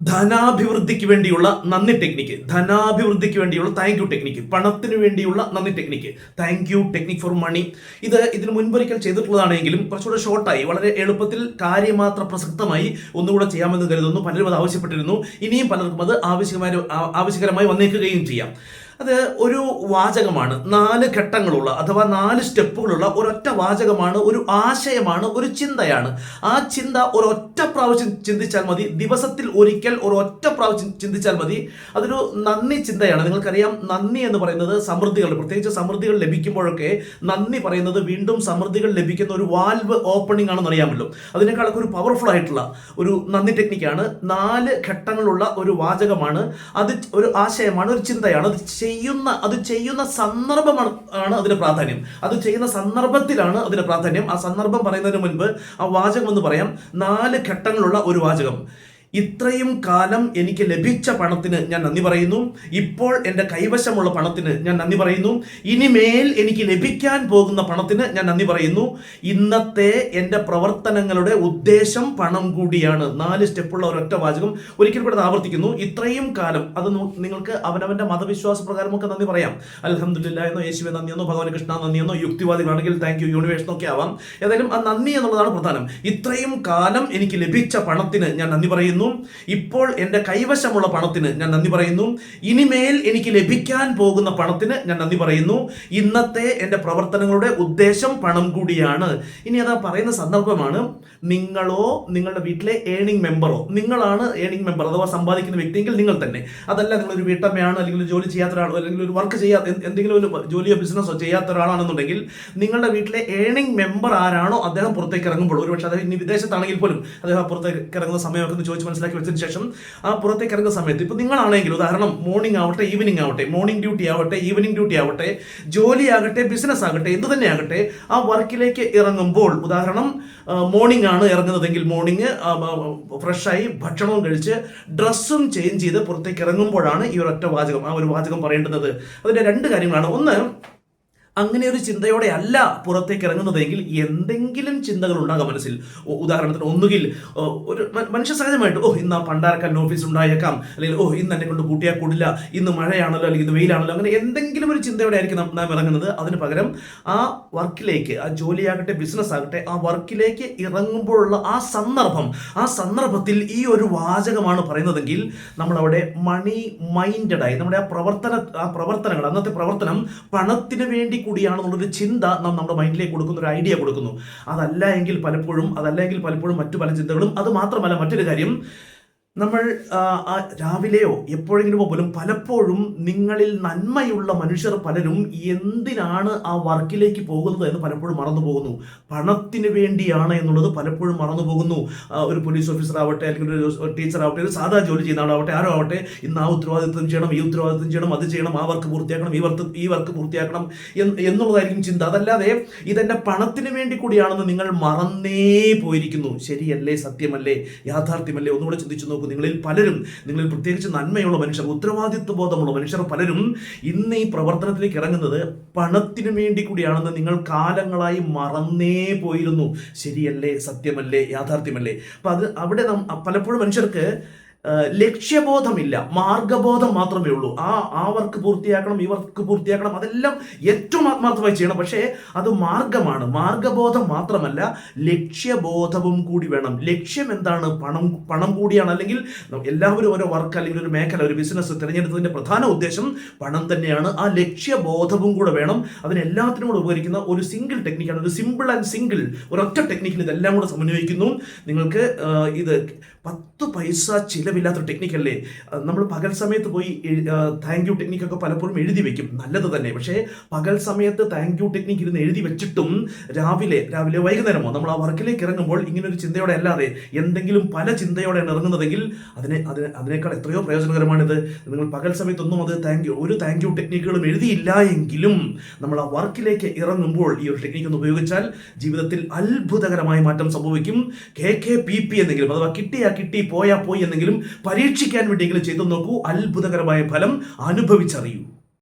ധനാഭിവൃദ്ധിക്ക് വേണ്ടിയുള്ള നന്ദി ടെക്നിക്ക്, ധനാഭിവൃദ്ധിക്ക് വേണ്ടിയുള്ള താങ്ക് യു ടെക്നിക്ക്, പണത്തിന് വേണ്ടിയുള്ള നന്ദി technique, thank you technique for money. ഇതിന് മുൻപൊരിക്കൽ ചെയ്തിട്ടുള്ളതാണെങ്കിലും കുറച്ചുകൂടെ ഷോർട്ടായി, വളരെ എളുപ്പത്തിൽ കാര്യമാത്ര പ്രസക്തമായി ഒന്നുകൂടെ ചെയ്യാമെന്ന് കരുതുന്നു. പലരും അത് ആവശ്യപ്പെട്ടിരുന്നു. ഇനിയും പലർക്കും അത് ആവശ്യകരമായി വന്നേക്കുകയും ചെയ്യാം. അത് ഒരു വാചകമാണ്, 4 ഘട്ടങ്ങളുള്ള അഥവാ 4 സ്റ്റെപ്പുകളുള്ള ഒരൊറ്റ വാചകമാണ്, ഒരു ആശയമാണ്, ഒരു ചിന്തയാണ്. ആ ചിന്ത ഒരൊറ്റ പ്രാവശ്യം ചിന്തിച്ചാൽ മതി, ദിവസത്തിൽ ഒരിക്കൽ ഒരൊറ്റ പ്രാവശ്യം ചിന്തിച്ചാൽ മതി. അതൊരു നന്ദി ചിന്തയാണ്. നിങ്ങൾക്കറിയാം, നന്ദി എന്ന് പറയുന്നത് സമൃദ്ധികൾ, പ്രത്യേകിച്ച് സമൃദ്ധികൾ ലഭിക്കുമ്പോഴൊക്കെ നന്ദി പറയുന്നത് വീണ്ടും സമൃദ്ധികൾ ലഭിക്കുന്ന ഒരു വാൽവ് ഓപ്പണിംഗ് ആണെന്ന് അറിയാമല്ലോ. അതിനേക്കാളൊക്കെ ഒരു പവർഫുൾ ആയിട്ടുള്ള ഒരു നന്ദി ടെക്നിക്കാണ്. 4 ഘട്ടങ്ങളുള്ള ഒരു വാചകമാണ്, അത് ഒരു ആശയമാണ്, ഒരു ചിന്തയാണ്. അത് ചെയ്യുന്ന സന്ദർഭമാണ് അതിന് പ്രാധാന്യം. അത് ചെയ്യുന്ന സന്ദർഭത്തിലാണ് അതിന് പ്രാധാന്യം. ആ സന്ദർഭം പറയുന്നതിന് മുൻപ് ആ വാചകം എന്ന് പറയാം. 4 ഘട്ടങ്ങളുള്ള ഒരു വാചകം. ഇത്രയും കാലം എനിക്ക് ലഭിച്ച പണത്തിന് ഞാൻ നന്ദി പറയുന്നു. ഇപ്പോൾ എൻ്റെ കൈവശമുള്ള പണത്തിന് ഞാൻ നന്ദി പറയുന്നു. ഇനിമേൽ എനിക്ക് ലഭിക്കാൻ പോകുന്ന പണത്തിന് ഞാൻ നന്ദി പറയുന്നു. ഇന്നത്തെ എൻ്റെ പ്രവർത്തനങ്ങളുടെ ഉദ്ദേശം പണം കൂടിയാണ്. 4 സ്റ്റെപ്പുള്ള ഒരൊറ്റ വാചകം. ഒരിക്കൽ കൂടെ ആവർത്തിക്കുന്നു. ഇത്രയും കാലം, അത് നിങ്ങൾക്ക് അവനവൻ്റെ മതവിശ്വാസ പ്രകാരമൊക്കെ നന്ദി പറയാം. അൽഹംദുലില്ലാ എന്നോ, യേശുവെ നന്ദിയെന്നോ, ഭഗവാൻ കൃഷ്ണ നന്ദിയെന്നോ, യുക്തിവാദികളാണെങ്കിൽ താങ്ക് യു യൂണിവേഴ്സ് എന്നൊക്കെ ആവാം. ഏതായാലും ആ നന്ദി എന്നുള്ളതാണ് പ്രധാനം. ഇത്രയും കാലം എനിക്ക് ലഭിച്ച പണത്തിന് ഞാൻ നന്ദി പറയുന്നു. ഇപ്പോൾ എൻ്റെ കൈവശമുള്ള പണത്തിന് ഞാൻ നന്ദി പറയുന്നു. ഇനിമേൽ എനിക്ക് ലഭിക്കാൻ പോകുന്ന പണത്തിന് ഞാൻ നന്ദി പറയുന്നു. ഇന്നത്തെ എൻ്റെ പ്രവർത്തനങ്ങളുടെ ഉദ്ദേശം പണം കൂടിയാണ്. ഇനി അതാ പറയുന്ന സന്ദർഭമാണ്. നിങ്ങളോ നിങ്ങളുടെ വീട്ടിലെ ഏണിംഗ് മെമ്പറോ, നിങ്ങളാണ് ഏണിംഗ് മെമ്പർ അഥവാ സമ്പാദിക്കുന്ന വ്യക്തിയെങ്കിൽ നിങ്ങൾ തന്നെ. അതല്ല നിങ്ങളൊരു വീട്ടമ്മയാണ്, അല്ലെങ്കിൽ ഒരു ജോലി ചെയ്യാത്ത ഒരാളോ, അല്ലെങ്കിൽ ഒരു വർക്ക് ചെയ്യാത്ത എന്തെങ്കിലും ഒരു ജോലിയോ ബിസിനസ്സോ ചെയ്യാത്ത ഒരാളാണെന്നുണ്ടെങ്കിൽ നിങ്ങളുടെ വീട്ടിലെ ഏണിംഗ് മെമ്പർ ആരാണോ അദ്ദേഹം പുറത്തേക്ക് ഇറങ്ങുമ്പോൾ, ഒരുപക്ഷെ അദ്ദേഹം ഇനി വിദേശത്താണെങ്കിൽ പോലും അദ്ദേഹം പുറത്തേക്ക് ഇറങ്ങുന്ന സമയമൊക്കെ ചോദിച്ച് മനസ്സിലാക്കി വെച്ചതിന് ശേഷം ആ പുറത്തേക്ക് ഇറങ്ങുന്ന സമയത്ത്, ഇപ്പൊ നിങ്ങളാണെങ്കിൽ ഉദാഹരണം മോർണിംഗ് ആവട്ടെ ഈവനിങ് ആവട്ടെ, മോർണിംഗ് ഡ്യൂട്ടി ആവട്ടെ ഈവനിങ് ഡ്യൂട്ടി ആവട്ടെ, ജോലി ആകട്ടെ ബിസിനസ് ആകട്ടെ, എന്ത് തന്നെ ആകട്ടെ, ആ വർക്കിലേക്ക് ഇറങ്ങുമ്പോൾ, ഉദാഹരണം മോർണിംഗ് ആണ് ഇറങ്ങുന്നതെങ്കിൽ മോർണിംഗ് ഫ്രഷായി ഭക്ഷണവും കഴിച്ച് ഡ്രസ്സും ചേഞ്ച് ചെയ്ത് പുറത്തേക്ക് ഇറങ്ങുമ്പോഴാണ് ഈ ഒരൊറ്റ വാചകം, ആ ഒരു വാചകം പറയേണ്ടത്. അതിന്റെ 2 കാര്യങ്ങളാണ്. ഒന്ന്, അങ്ങനെ ഒരു ചിന്തയോടെ അല്ല പുറത്തേക്ക് ഇറങ്ങുന്നതെങ്കിൽ എന്തെങ്കിലും ചിന്തകൾ ഉണ്ടാകാം മനസ്സിൽ. ഉദാഹരണത്തിന്, ഒന്നുകിൽ ഒരു മനുഷ്യ സഹജമായിട്ട് ഇന്ന് ആ പണ്ടാരക്കാൻ ഓഫീസ് ഉണ്ടായേക്കാം, അല്ലെങ്കിൽ ഇന്ന് എന്നെ കൊണ്ട് കൂട്ടിയാൽ കൂടില്ല, ഇന്ന് മഴയാണല്ലോ, അല്ലെങ്കിൽ ഇന്ന് വെയിലാണല്ലോ, അങ്ങനെ എന്തെങ്കിലും ഒരു ചിന്തയോടെ ആയിരിക്കും നാം ഇറങ്ങുന്നത്. അതിന് പകരം ആ വർക്കിലേക്ക്, ആ ജോലിയാകട്ടെ ബിസിനസ് ആകട്ടെ, ആ വർക്കിലേക്ക് ഇറങ്ങുമ്പോഴുള്ള ആ സന്ദർഭത്തിൽ ഈ ഒരു വാചകമാണ് പറയുന്നതെങ്കിൽ നമ്മൾ അവിടെ മണി മൈൻഡഡായി, നമ്മുടെ ആ പ്രവർത്തനങ്ങൾ, അന്നത്തെ പ്രവർത്തനം പണത്തിന് വേണ്ടി കൂടിയാണെന്നുള്ളൊരു ചിന്ത നാം നമ്മുടെ മൈൻഡിലേക്ക് കൊടുക്കുന്ന, ഒരു ഐഡിയ കൊടുക്കുന്നു. അതല്ല എങ്കിൽ പലപ്പോഴും മറ്റു പല ചിന്തകളും. അത് മാത്രമല്ല, മറ്റൊരു കാര്യം, നമ്മൾ രാവിലെയോ എപ്പോഴെങ്കിലും പോലും പലപ്പോഴും നിങ്ങളിൽ നന്മയുള്ള മനുഷ്യർ പലരും എന്തിനാണ് ആ വർക്കിലേക്ക് പോകുന്നത് എന്ന് പലപ്പോഴും മറന്നു പോകുന്നു. പണത്തിന് വേണ്ടിയാണ് എന്നുള്ളത് പലപ്പോഴും മറന്നു പോകുന്നു. ഒരു പോലീസ് ഓഫീസർ ആവട്ടെ, അല്ലെങ്കിൽ ഒരു ടീച്ചർ ആവട്ടെ, ഒരു സാധാ ജോലി ചെയ്യുന്ന ആളാവട്ടെ, ആരോ ആവട്ടെ, ഇന്ന് ആ ഉത്തരവാദിത്വം ചെയ്യണം, ഈ ഉത്തരവാദിത്വം ചെയ്യണം, അത് ചെയ്യണം, ആ വർക്ക് പൂർത്തിയാക്കണം, ഈ വർക്ക് പൂർത്തിയാക്കണം എന്നുള്ളതായിരിക്കും ചിന്ത. അതല്ലാതെ ഇതെന്റെ പണത്തിന് വേണ്ടി കൂടിയാണെന്ന് നിങ്ങൾ മറന്നേ പോയിരിക്കുന്നു. ശരിയല്ലേ? സത്യമല്ലേ? യാഥാർത്ഥ്യമല്ലേ? ഒന്നുകൂടെ ചിന്തിച്ചു നോക്കൂ. നിങ്ങളിൽ പ്രത്യേകിച്ച് നന്മയുള്ള മനുഷ്യർ, ഉത്തരവാദിത്വ ബോധമുള്ള മനുഷ്യർ പലരും ഇന്ന് ഈ പ്രവർത്തനത്തിലേക്ക് ഇറങ്ങുന്നത് പണത്തിന് വേണ്ടി കൂടിയാണെന്ന് നിങ്ങൾ കാലങ്ങളായി മറന്നേ പോയിരുന്നു. ശരിയല്ലേ? സത്യമല്ലേ? യാഥാർത്ഥ്യമല്ലേ? അപ്പൊ അവിടെ പലപ്പോഴും മനുഷ്യർക്ക് ലക്ഷ്യബോധമില്ല, മാർഗബോധം മാത്രമേ ഉള്ളൂ. ആ വർക്ക് പൂർത്തിയാക്കണം, ഈ വർക്ക് പൂർത്തിയാക്കണം, അതെല്ലാം ഏറ്റവും ആത്മാർത്ഥമായി ചെയ്യണം. പക്ഷേ അത് മാർഗമാണ്. മാർഗബോധം മാത്രമല്ല, ലക്ഷ്യബോധവും കൂടി വേണം. ലക്ഷ്യം എന്താണ്? പണം കൂടിയാണ്. അല്ലെങ്കിൽ എല്ലാവരും ഓരോ വർക്ക്, അല്ലെങ്കിൽ ഒരു മേഖല, ഒരു ബിസിനസ് തിരഞ്ഞെടുത്തതിന്റെ പ്രധാന ഉദ്ദേശം പണം തന്നെയാണ്. ആ ലക്ഷ്യബോധവും കൂടെ വേണം. അതിനെല്ലാത്തിനും കൂടെ ഉപകരിക്കുന്ന ഒരു സിംഗിൾ ടെക്നിക്കാണ്, ഒരു സിമ്പിൾ ആൻഡ് സിംഗിൾ ഒരൊറ്റ ടെക്നിക്കിൽ ഇതെല്ലാം കൂടെ സമന്വയിക്കുന്നു. നിങ്ങൾക്ക് ഇത് 10 പൈസ ചിലവില്ലാത്ത ടെക്നിക്കല്ലേ. നമ്മൾ പകൽ സമയത്ത് പോയി താങ്ക് യു ടെക്നിക്കൊക്കെ പലപ്പോഴും എഴുതി വെക്കും, നല്ലത് തന്നെ. പക്ഷേ പകൽ സമയത്ത് താങ്ക് യു ടെക്നിക്ക് ഇരുന്ന് എഴുതി വെച്ചിട്ടും രാവിലെ വൈകുന്നേരമോ നമ്മൾ ആ വർക്കിലേക്ക് ഇറങ്ങുമ്പോൾ ഇങ്ങനൊരു ചിന്തയോടെ അല്ലാതെ എന്തെങ്കിലും പല ചിന്തയോടെയാണ് ഇറങ്ങുന്നതെങ്കിൽ അതിനേക്കാൾ എത്രയോ പ്രയോജനകരമാണിത്. നിങ്ങൾ പകൽ സമയത്തൊന്നും അത് ഒരു താങ്ക് യു ടെക്നിക്കുകളും എഴുതിയില്ല എങ്കിലും നമ്മൾ ആ വർക്കിലേക്ക് ഇറങ്ങുമ്പോൾ ഈ ഒരു ടെക്നിക്ക് ഒന്ന് ഉപയോഗിച്ചാൽ ജീവിതത്തിൽ അത്ഭുതകരമായ മാറ്റം സംഭവിക്കും. KKPP എന്നെങ്കിലും, അഥവാ കിട്ടി പോയി എന്നെങ്കിലും പരീക്ഷിക്കാൻ വേണ്ടിയെങ്കിലും ചെയ്തു നോക്കൂ. അത്ഭുതകരമായ ഫലം അനുഭവിച്ചറിയൂ.